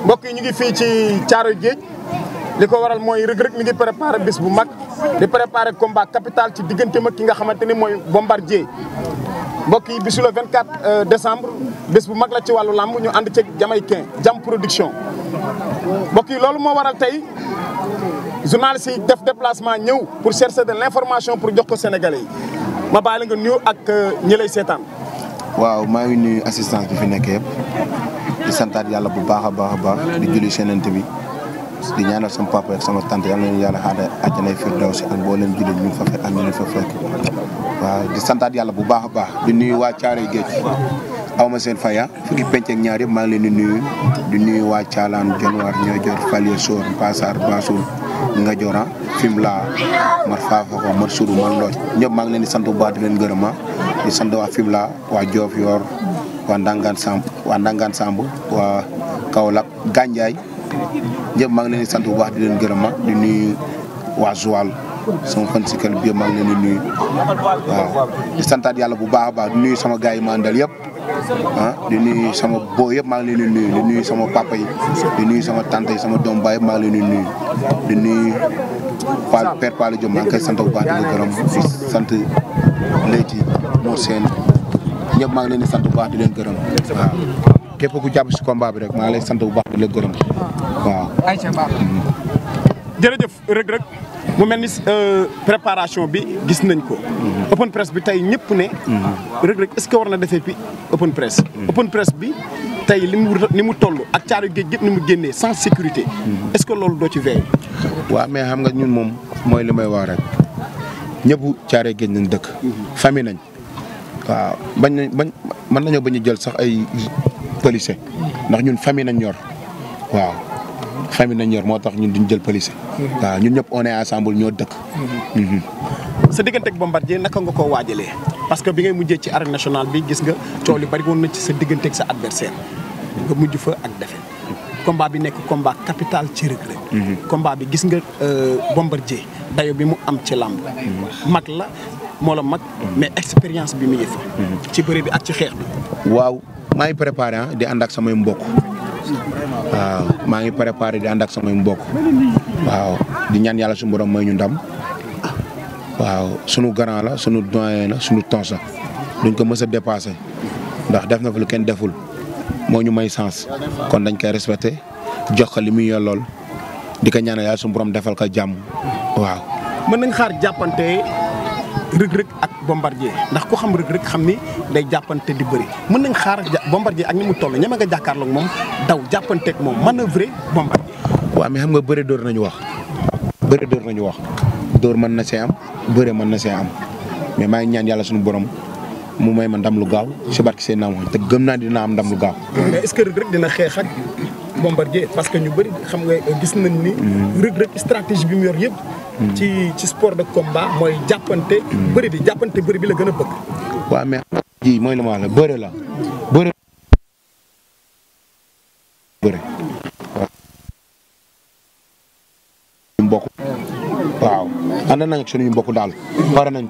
mbokk yi ñu ngi fii ci Thiaroye Géej li ko waral mooy Reug Reug mi ngi préparé bis bu mag di préparé combat capital ci digganteem ak ki nga xamante ni mooy Bombardier mbokk yi bisu le 24 décembre bés bu mag la ci wàllu làmb ñu ànd ceeg Jamaïcain Jam Production mbokk yi loolu moo waral tey journaliste yi def déplacement ñëw pour chercher de l'information pour jox ko Sénégalais yi ma bàyyi la nga nuyu ak ñi lay seetaan. waaw maa ngi nuyu assistance bi fi nekk yëpp di santaat yàlla bu baax a baax di julli senante bi di ñaanal sama papa ak sama tante yàlla na yàlla xaare àjjanay firdawsi ak boo leen julli ñu fa fekk ak ñu fa fekk waaw di santaat yàlla bu baax a baax di nuyu waa Thiaroye Géej aw ma seen faya fukki penc ak ñaar yëpp maa ngi leen di nuyu waa Thialane Dionewar Niodior Falié Sor Bassar Bassoul Ngadiora Fimela Mar Fafaxo Mar Sourou Mar Lodj ñëpp maa ngi leen di sant bu baax di leen gërëm di sant waa Fimela waa Diofior waa Ndangaan Samb waa Kaolack Gandiaye ñëpp maa ngi leen di sant bu baax di leen gërëm di nuyu waa Joal sama fan si kër bi yëpp maa ngi leen di nuyu waaw di santaat yàlla bu baax a baax di nuyu sama gars yi ma àndal yëpp di nuyu sama boo yëpp maa ngi leen di nuyu sama papa yi di nuyu sama tante yi sama doom baay yëpp maa ngi leen di nuyu Père Palla Diop maa ngi koy sant bu baax di ko gërëm di sant Leyti moo seen ñëpp maa ngi leen di sant bu baax di leen gërëm waaw képp ku jàpp si combat bi rek maa ngi lay sant bu baax di leen gërëm waaw. jërëjëf Reug Reug mu mel ni préparation bi gis nañ ko. open press bi tey ñëpp ne. Reug Reug est-ce que war na defee fi open press. open press bi tey ni mu toll ak Thiaroye Géej gépp ni mu génnee sans sécurité. est-ce que loolu doo ci veillé. waaw mais xam nga ñun moom mooy li may wax rek ñëpp Thiaroye Géej nañ dëkk. famille nañ. waaw mën nañoo bañ a jël sax ay policier ndax ñun famille nañ ñor waaw. famille nañ yor moo tax ñun duñ jël police. waaw ñun ñëpp on est ensemble ñoo dëkk. sa diggante ak Bombardier naka nga koo waajalee parce que bi ngay mujjee ci arène nationale bi gis nga coow li bari woon na ci sa diggante ak sa adversaire nga mujj fa ak defet combat bi nekk combat capital ci Reug Reug. combat bi gis nga Bombardier dayo bi mu am ci làmb. mag la moo la mag. mais expérience bi mu ngi fa. ci bëre bi ak ci xeex bi. waaw maa ngi préparé di ànd ak samay mbokk. waaw maa ngi préparé di ànd ak samay mbokk waaw di ñaan yàlla suñu borom may ñu ndam waaw sunu grand la sunu doyen la sunu tons la duñ ko mës a dépassé ndax def na fa lu kenn deful moo ñu may sens kon dañ koy respecté jox ko li muy yollool di ko ñaanal yàlla suñu borom defal ko jàmm waaw. mën nañ xaar jàppante Reug Reug ak Bombardier ndax ku xam Reug Reug xam ni day jàppante di bëri mën nañ xaar Bombardier ak ni mu toll ñeme nga jàkkaarloog moom daw jàppanteeg moom manœuvrer Bombardier. waaw mais xam nga bëri dóor nañu wax dóor mën na see am bëri mën na see am mais maa ngi ñaan yàlla suñu borom mu may ma ndam lu gaaw si barke seen naam te gëm naa dina am ndam lu gaaw. mais est-ce que Reug Reug dina xeex ak Bombardier parce que ñu bëri xam nga gis nañ ni. Reug Reug stratégie bi mu yor yëpp. ci sport de combat mooy jàppante bëri bi la gën a bëgg. waaw mais ji mooy li ma wax la bëri la bëri. mbokk waaw ànd nañ ak suñuy mbokk daal pare nañ.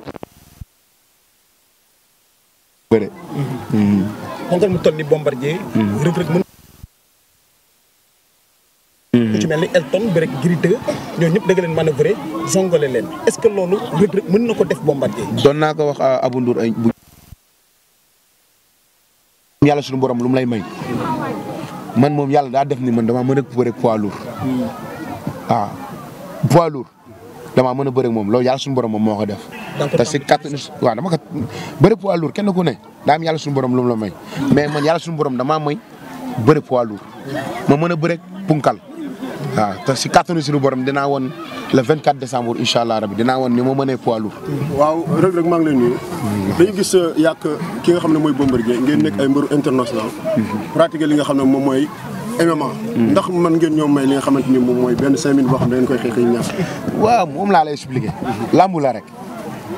bëri. kon mu toll ni Bombardier. Reug Reug mën. ku ci mel ni Elton bëri Gris 2 ñooñu ñëpp da nga leen manœuvrer zongale leen est-ce que loolu Reug Reug mën na ko def Bombardier. doon naa ko wax Abou Ndour ay bu yàlla suñu borom lu mu lay may man moom yàlla daa def ni man damaa mën a bëre poids lourd waaw poids lourd damaa mën a bëre moom loolu yàlla suñu borom moom moo ko def. te si kàttanu waaw dama ko bëre poids lourd kenn ku ne daa am yàlla suñu borom lu mu la may mais man yàlla suñu borom damaa may bëre poids lourd ma mën a bëre punkal. waaw te si kàttanu suñu borom dinaa woon le 24 décembre incha allah rabi dinaa woon ni ma mënee poids lourd. waaw Reug Reug maa ngi lay nuyu. dañu gis yàq ki nga xam ne mooy Bombardier ngeen nekk ay mbëru international. pratiquer li nga xam ne moom mooy MMA. ndax man ngeen ñoom may li nga xamante ni moom mooy benn 5 minutes boo xam ne dañu koy xeex ñaar. waaw moom laa lay expliqué. lambu la rek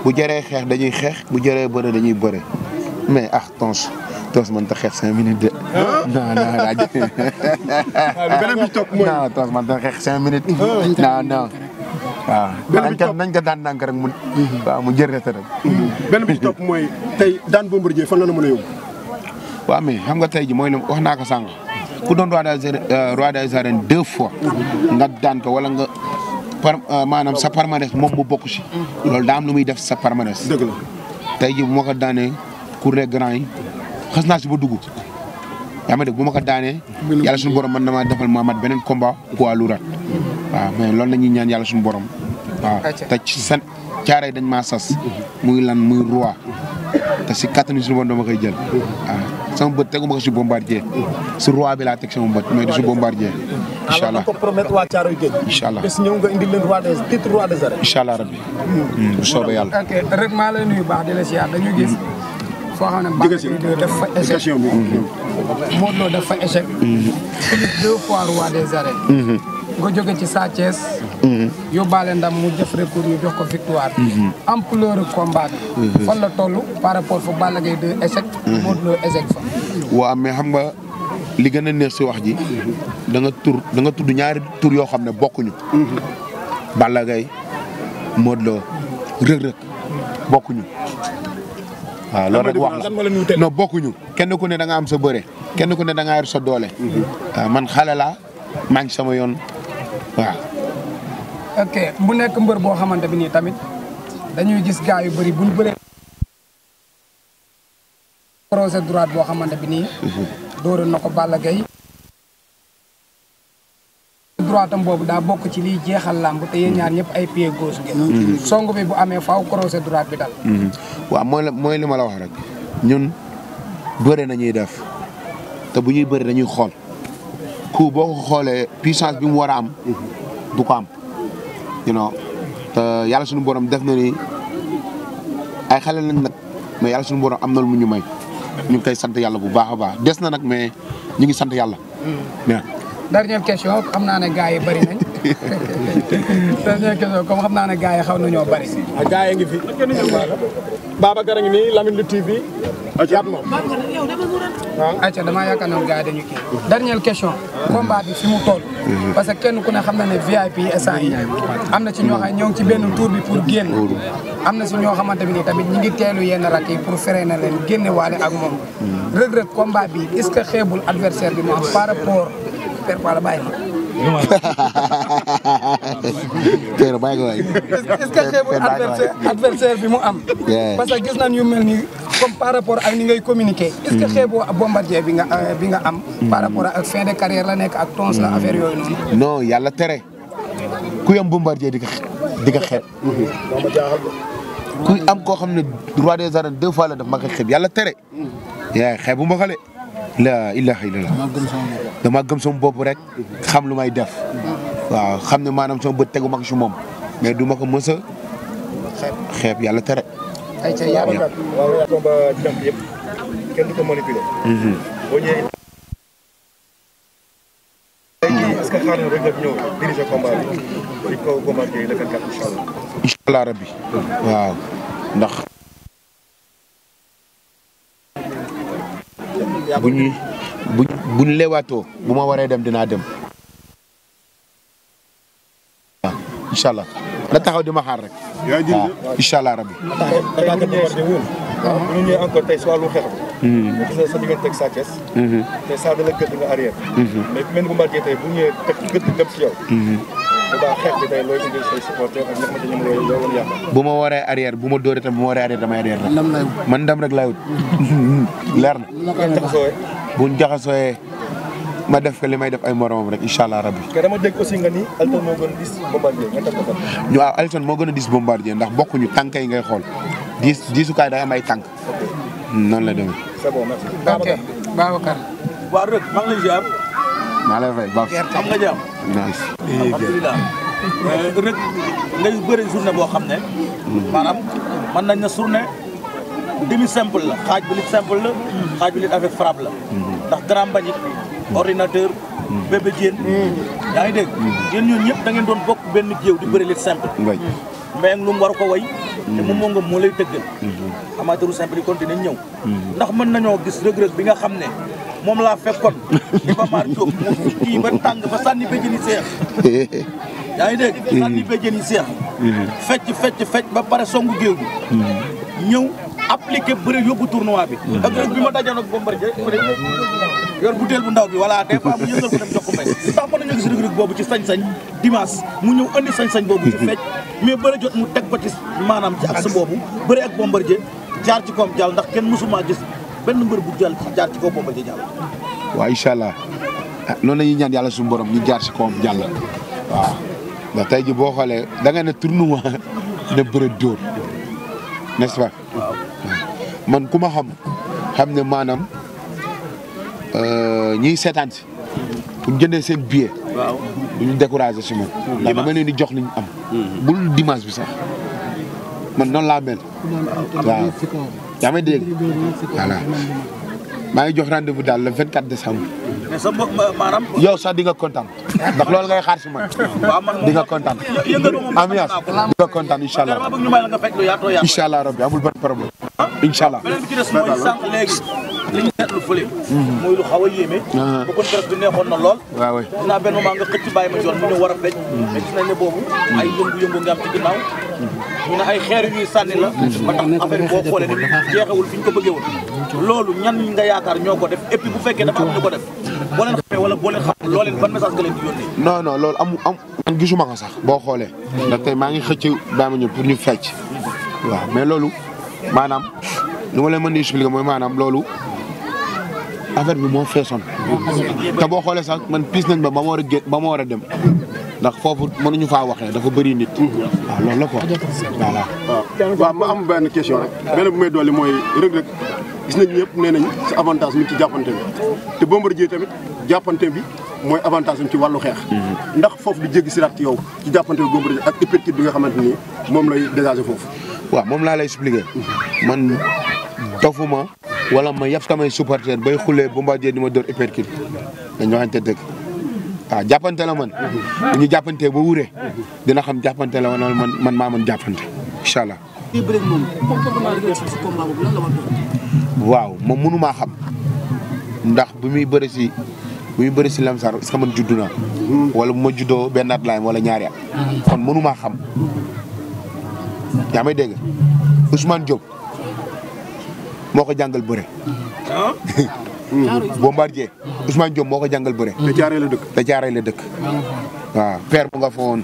bu jëree xeex dañuy xeex bu jëree bëre dañuy bëre mais toos man ta xeex 5 minutes de. non daa jël. beneen bi ci topp mooy non toos man ta xeex 5 minutes. non. waaw nañ ko daan ndànk rek mu. waaw mu jër rek. benn bi ci topp mooy tey daan Bombardier fan la mën a yóbbu. waaw mais xam nga tey ji mooy wax naa ko sànq ku doon roi des arènes 2 fois nga daan ko wala nga maanaam sa palmarès moom mu bokk si loolu daa am lu muy def sa palmarès. dëgg la tey jii bu ma ko daanee cour des grands yi xas naa si ba dugg yaa ma dégg bu ma ko daanee yàlla suñu borom man na maa defal ma mat beneen combat poids lourd waaw mais loolu la ñuy ñaan yàlla suñu borom waaw te ci seen caare dañ maa sas muy lan muy roi te si kattanu suñu borom dama koy jël waaw sama bët tegu ma ko si bombardier si roi bi laa teg sama bët mais du si bombardier incha allah ko promettre waa Caaroy Géej. incha allah bés ñëw nga indi leen titre roi des arènes. incha allah rabbi bu soobee yàlla. ok rek maa lay nuyu baax di la siyaar dañu gis foo xam ne Balla Gaye def fa échec question bi. Modou Lo def fa échec. plus 2 fois roi des arènes. nga jóge ci Sa Thiès. yóbbaale ndam mu def recours ñu jox ko victoire. ampleur combat bi. fan la toll par rapport fu Balla Gaye 2 échec. Modou Lo échec fa. waaw mais xam nga li gën a neex si wax ji da nga tudd ñaari tur yoo xam ne bokkuñu. Balla Gaye Modou Lo Reug Reug bokkuñu. waaw loolu rek wax la non bokkuñu kenn ku ne da nga am sa bëre kenn ku ne da nga yor sa doole. waaw man xale laa maa ngi sama yoon waaw. ok bu nekk mbër boo xamante bi nii tamit dañuy gis gars yu bëri buñ bëree. crochet droite boo xamante bi nii. dóoroon na ko Balla Gaye. droite am boobu daa bokk ci liy jeexal làmb te yéen ñaar ñëpp ay pied gauche ngeen. song bi bu amee faaw crochet droite bi dal. waaw mooy li ma la wax rek ñun bëre nañuy def te bu ñuy bëri dañuy xool ku boo ko xoolee puissance bi mu war a am du ko am te yàlla suñu borom def na ni ay xale lañ nag mais yàlla suñu borom am na lu mu ñu may ñu ngi koy sant yàlla bu baax a baax des na nag mais ñu ngi sant yàlla. dernière question xam naa ne gars yi bëri nañ. dernière question comme xam naa ne gars yi xaw nañoo bëri. gars yi ngi fi. Babacar a ngi nii Lamine Lutte TV. jàpp na waaw ayca damaa yaakaar ne gars yi dañu kii. dernière question. combat bi fi mu toll. parce que kenn ku ne xam na ne VIP instant yi am na ci ñoo xam ne ñoo ngi ci benn tour bi pour génn. am na si ñoo xamante bi nii tamit ñi ngi teelu yenn rak yi pour freiner leen génne waale ak moom. Reug Reug combat bi est-ce que xeebul adversaire bi mu am par rapport. Père Palla bàyyi ma. Père bàyyi ko waay. est-ce que xeebul adversaire bi mu am. parce que gis nañ yu mel ni comme par rapport ak ni ngay communiquer. est-ce que xeeboo bombardier bi nga am. par rapport ak fin de carrière la nekk ak tons la affaire yooyu noonu. non yàlla tere kuy am bombardier di ko xeeb. kuy am koo xam ne roi des arènes 2 fois la def ma ko xeeb yàlla tere. yaa xeebu ma xale. la ilaha illallah dama gëm sama bopp rek xam lu may def waaw xam ne maanaam sama bët tegu ma ko si moom mais du ma ko mës a xeeb yàlla tere. ay ca yàlla. waaw combat jàmp yëpp kenn du ko manipuler. boo ñëwee. tey jii est-ce que xaar na Reug Reug ñëw diriger combat bi di ko Bombardier le 24 incha allah. incha allah rabbi waaw ndax. bu ñu leewaatoo bu ma waree dem dinaa dem waaw incha allah la taxaw di ma xaar rek. waaw incha allah rabbi. tey bu ñu ñëwee encore tey si wàllu xeex bi. gis nga sa diggante ak Sa Thiès. tey saa dala gëdd nga arrière. mais ku mel ni Bombardier tey bu ñëwee teg gëdd dem si yow. bu baax xeex bi tey looy indi say supporter ak ñax ma ci ñoom loo woon yaakaar. bu ma waree arrière bu ma dóoree tam bu ma waree arrière damay arrière rek. man ndam rek laay wut. leer na. bu ñu jaxasooyee ma def ko li may def ay moromam rek incha allah rabbi. te dama dégg aussi nga ni Elton moo gën a dis Bombardier nga teg ko fan. waaw Elton moo gën a dis Bombardier ndax bokkuñu tànk yi ngay xool diisukaay day am ay tànk. noonu la demee. c'est bon merci. ok Babacar. waa Reug maa ngi lay ziar. maa lay fay baax. am nga jàmm. nice. alhamdulilah. Reug ngay bëri journée boo xam ne. maanaam mën nañ na journée demi simple la xaaj bi lit simple la. xaaj bi lit avec frappe la. ndax grand Mbagnick ordinateur. Bébé Diène. yaa ngi dégg. yéen ñooñu ñëpp da ngeen doon bokk benn géew di bëri lit simple. mbéy lu mu war ko way. te moom moo lay tëggal. amateuru simple yi continué ñëw. ndax mën nañoo gis Reug Reug bi nga xam ne moom laa fekkoon. Iba Mar Diop mu kii ba tàng ba sànni béjjën yi seex. yaa ngi dégg. sànni béjjën yi seex. fecc ba pare songu géew bi. ñëw appliqué bëre yóbbu tournoi bi. ak rek bi ma dajoon ak Bombardier yor butéel bu ndaw bi voilà des fois mu yëngal ko dem jox ko mbay. ndax mën nañu gis Reug Reug boobu ci sañ-sañ dimanche mu ñëw andi sañ-sañ boobu ci fecc mais bëre jot mu teg ko ci maanaam ci axe boobu bëre ak Bombardier jaar ci koom jàll ndax kenn mësuma gis benn mbër bu jàll ci jaar ci kaw Bombardier jàll. waaw incha allah noonu la ñuy ñaan yàlla suñu borom ñu jaar ci kawam jàll waaw ndax tey ji boo xoolee da nga ne tournoi ne bëre dóor n'est-ce pas man ku ma xam ne maanaam ñiy seetaan si pour jëndee seen billet du ñu découragé si man ndax dama leen di jox li ñu am bul dimanche bi sax man noonu laa mel waaw yaa may dégg voilà maa ngi jox rendez-vous daal le 24 décembre. mais sa maanaam. yow sax di nga kontaan ndax loolu ngay xaar si man. di nga kontaan. Amias di nga kontaan incha allah. incha allah rabbi amul benn problème. incha allah. beneen bi ci des mooy sànq léegi li ñu seetlu fële. mooy lu xaw a yéeme. bu kon presse bi neexoon na lool. waaw dinaa benn moment nga xëcc bàyyi ma joon mu ñëw war a fecc. mais gis nañ ne boobu ay yëngu-yëngu nga am ci ginnaaw. ñu ne ay xeer yu ñuy sànni la. ba tax affaire bi boo xoolee ni jeexewul fi ñu ko bëggee woon. loolu ñan nga yaakaar ñoo ko def et puis bu fekkee dafa am ñu ko def boo leen xamee wala boo leen xam loo leen ban message nga leen di yónnee. non non loolu man gisuma ko sax boo xoolee. ndax tey maa ngi xëcc bàyyi ma ñëw pour ñu fecc. waaw mais loolu maanaam lu ma leen mën di expliquer mooy maanaam loolu affaire bi moo feesoon. te boo xoolee sax man piis nañ ba ma war a gé ba ma war a dem ndax foofu mënuñu faa waxee dafa bëri nit. waaw loolu la quoi voilà. waaw ma am benn question rek benn bu may dolli mooy Reug Reug gis nañ ñëpp nee nañ sa avantage mi ci jàppante bi te Bombardier tamit jàppante bi mooy avantage am ci wàllu xeex. ndax foofu di jéggi siraat ci yow ci jàppante bi Bombardier ak uppercut bi nga xamante ni moom lay dégager foofu. waaw moom laa lay expliquer man dofuma wala ma yab samay supporter bay xulee Bombardier di ma door uppercut dañu waxante dëgg waaw jàppante la man. bu ñu jàppante ba wuree dina xam jàppante la wala man maa mën jàppante incha allah. waaw moom mënu maa xam ndax bu muy bëri si lamsar est-ce que man juddu naa wala bu ma juddoo benn at laay wala ñaari at kon mënu maa xam yaa may dégg Ousmane Diop moo ko jàngal bëre. Bombardier Ousmane Diop moo ko jàngal bëre. te caaree la dëkk. te caaree la dëkk. waaw père bu nga fa woon.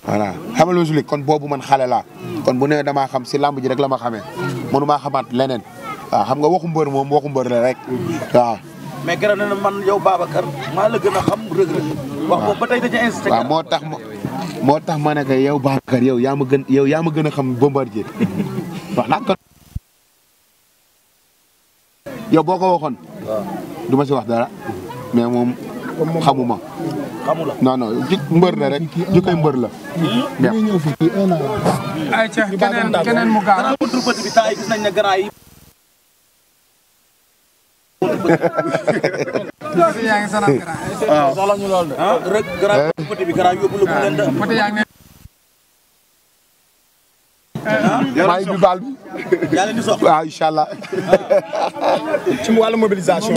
voilà xamal ma kon boobu man xale laa. kon bu ne damaa xam si làmb ji rek la ma xamee. mënu maa xamaat leneen. waaw xam nga waxu mbër moom waxu mbër la rek. waaw. mais gërëm na man yow Babacar maa la gën a xam Reug Reug. wax boobu ba tey da ca insisté. waaw moo tax ma ne que yow Babacar yow yaa ma gën a xam Bombardier wax naa ko. yow boo ko waxoon. du ma si wax dara mais moom xamuma. xamula non mbër la rek ji koy mbër la. ayca keneen mu gaaw. contre petit bi temps yi gis nañ ne grand yi. yaa ngi sonal grand. waaw soxla ñu lool de. rek grand petit bi grand yóbbu la bu leen de. petit yaa ngi maa ngi bi baal bi. yaa leen di soxla waaw incha allah. ci wàllu mobilisation.